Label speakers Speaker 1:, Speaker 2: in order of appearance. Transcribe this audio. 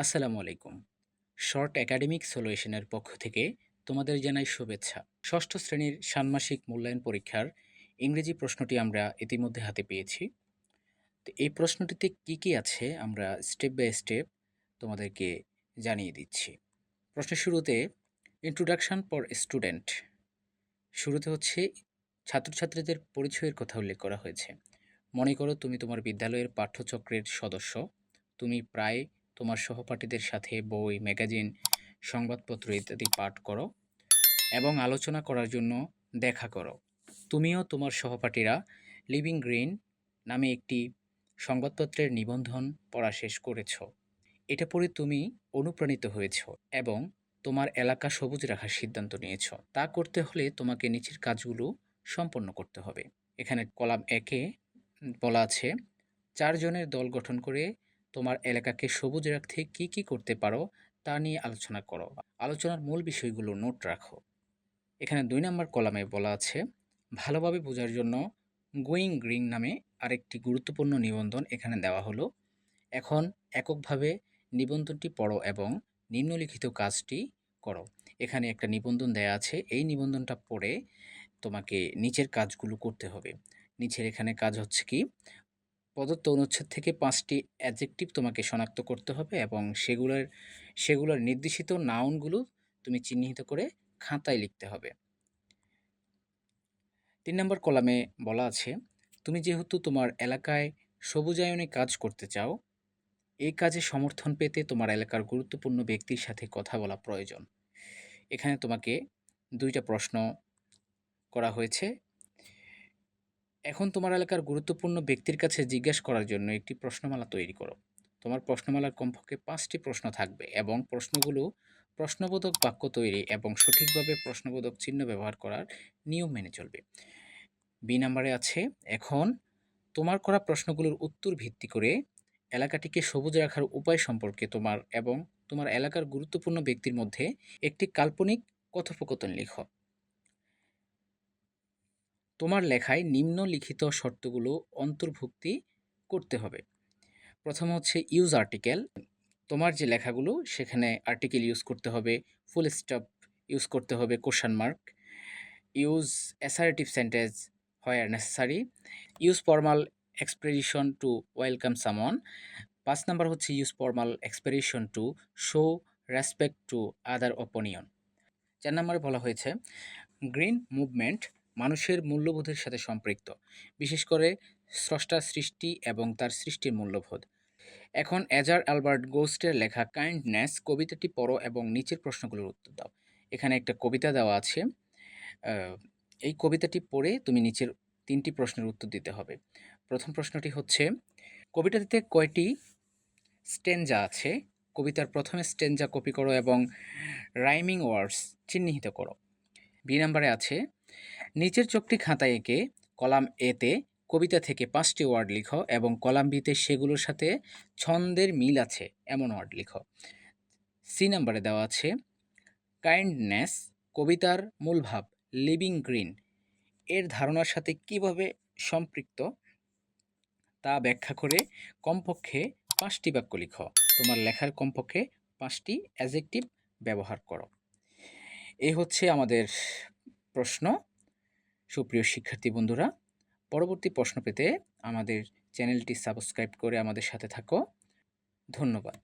Speaker 1: আসসালামু আলাইকুম। Short academic সলিউশনের পক্ষ থেকে তোমাদের জানাই শুভেচ্ছা। ষষ্ঠ শ্রেণীর ষান্মাসিক মূল্যায়ন পরীক্ষার ইংরেজি প্রশ্নটি আমরা ইতিমধ্যে হাতে পেয়েছি। তো এই প্রশ্নটিতে কি আছে আমরা স্টেপ বাই স্টেপ তোমাদেরকে জানিয়ে দিচ্ছি। প্রশ্নের শুরুতে ইন্ট্রোডাকশন ফর স্টুডেন্ট, শুরুতে হচ্ছে ছাত্রছাত্রীদের পরিচয়ের কথা উল্লেখ করা হয়েছে। মনে করো তুমি তোমার বিদ্যালয়ের পাঠ্যচক্রের সদস্য। তুমি প্রায় তোমার সহপাঠীদের সাথে বই, ম্যাগাজিন, সংবাদপত্র ইত্যাদি পাঠ করো এবং আলোচনা করার জন্য দেখা করো। তুমিও তোমার সহপাঠীরা লিভিং গ্রিন নামে একটি সংবাদপত্রের নিবন্ধন পড়া শেষ করেছ। এটা পড়ে তুমি অনুপ্রাণিত হয়েছ এবং তোমার এলাকা সবুজ রাখার সিদ্ধান্ত নিয়েছ। তা করতে হলে তোমাকে নিচের কাজগুলো সম্পন্ন করতে হবে। এখানে কলাম একে বলা আছে ৪ জনের দল গঠন করে তোমার এলাকাকে সবুজ রাখতে কি করতে পারো তা নিয়ে আলোচনা করো। আলোচনার মূল বিষয়গুলো নোট রাখো। এখানে ২ নম্বর কলামে বলা আছে ভালোভাবে বোঝার জন্য গোয়িং গ্রিন নামে আরেকটি গুরুত্বপূর্ণ নিবন্ধন এখানে দেওয়া হলো। এখন এককভাবে নিবন্ধনটি পড়ো এবং নিম্নলিখিত কাজটি করো। এখানে একটা নিবন্ধন দেয়া আছে। এই নিবন্ধনটা পড়ে তোমাকে নিচের কাজগুলো করতে হবে। নিচের এখানে কাজ হচ্ছে কি, প্রদত্ত অনুচ্ছেদ থেকে ৫টি অ্যাডজেক্টিভ তোমাকে শনাক্ত করতে হবে এবং সেগুলোর নির্দেশিত নাউনগুলো তুমি চিহ্নিত করে খাতায় লিখতে হবে। ৩ নম্বর কলামে বলা আছে তুমি যেহেতু তোমার এলাকায় সবুজায়নে কাজ করতে চাও, এই কাজে সমর্থন পেতে তোমার এলাকার গুরুত্বপূর্ণ ব্যক্তির সাথে কথা বলা প্রয়োজন। এখানে তোমাকে ২ টা প্রশ্ন করা হয়েছে। এখন তোমার এলাকার গুরুত্বপূর্ণ ব্যক্তির কাছে জিজ্ঞাসা করার জন্য একটি প্রশ্নমালা তৈরি করো। তোমার প্রশ্নমালার কমপক্ষে ৫টি প্রশ্ন থাকবে এবং প্রশ্নগুলো প্রশ্নবোধক বাক্য তৈরি এবং সঠিকভাবে প্রশ্নবোধক চিহ্ন ব্যবহার করার নিয়ম মেনে চলবে। বি নাম্বারে আছে এখন তোমার করা প্রশ্নগুলোর উত্তর ভিত্তি করে এলাকাটিকে সবুজ রাখার উপায় সম্পর্কে তোমার এবং তোমার এলাকার গুরুত্বপূর্ণ ব্যক্তির মধ্যে একটি কাল্পনিক কথোপকথন লিখো। তোমার লেখায় নিম্নলিখিত শর্তগুলো অন্তর্ভুক্তি করতে হবে। প্রথম হচ্ছে ইউজ আর্টিকেল। তোমার যে লেখাগুলো সেখানে আর্টিকেল ইউজ করতে হবে, ফুল স্টপ ইউজ করতে হবে, question mark, use assertive sentence where necessary, use formal expression to welcome someone. ৫ number হচ্ছে use formal expression to show respect to other opinion. ৪ নম্বরে বলা হয়েছে গ্রিন মুভমেন্ট মানুষের মূল্যবোধের সাথে সম্পৃক্ত, বিশেষ করে স্রষ্টার সৃষ্টি এবং তার সৃষ্টির মূল্যবোধ। এখন এজার অ্যালবার্ট গোস্টের লেখা কাইন্ডনেস কবিতাটি পড়ো এবং নিচের প্রশ্নগুলোর উত্তর দাও। এখানে একটা কবিতা দেওয়া আছে। এই কবিতাটি পড়ে তুমি নিচের ৩টি প্রশ্নের উত্তর দিতে হবে। প্রথম প্রশ্নটি হচ্ছে কবিতাটিতে কয়টি স্টেনজা আছে? কবিতার প্রথম স্টেনজা কপি করো এবং রাইমিং ওয়ার্ডস চিহ্নিত করো। বি নাম্বারে আছে নিচের চোখটি খাতায় এঁকে কলাম এতে কবিতা থেকে ৫টি ওয়ার্ড লিখো এবং কলাম বিতে সেগুলোর সাথে ছন্দের মিল আছে এমন ওয়ার্ড লিখো। সি নাম্বারে দেওয়া আছে কাইন্ডনেস কবিতার মূল ভাব লিভিং গ্রিন এর ধারণার সাথে কিভাবে সম্পৃক্ত তা ব্যাখ্যা করে কমপক্ষে ৫টি বাক্য লিখো। তোমার লেখার কমপক্ষে ৫টি অ্যাডজেক্টিভ ব্যবহার করো। এই হচ্ছে আমাদের প্রশ্ন। সুপ্রিয় শিক্ষার্থী বন্ধুরা, পরবর্তী প্রশ্ন পেতে আমাদের চ্যানেলটি সাবস্ক্রাইব করে আমাদের সাথে থাকো। ধন্যবাদ।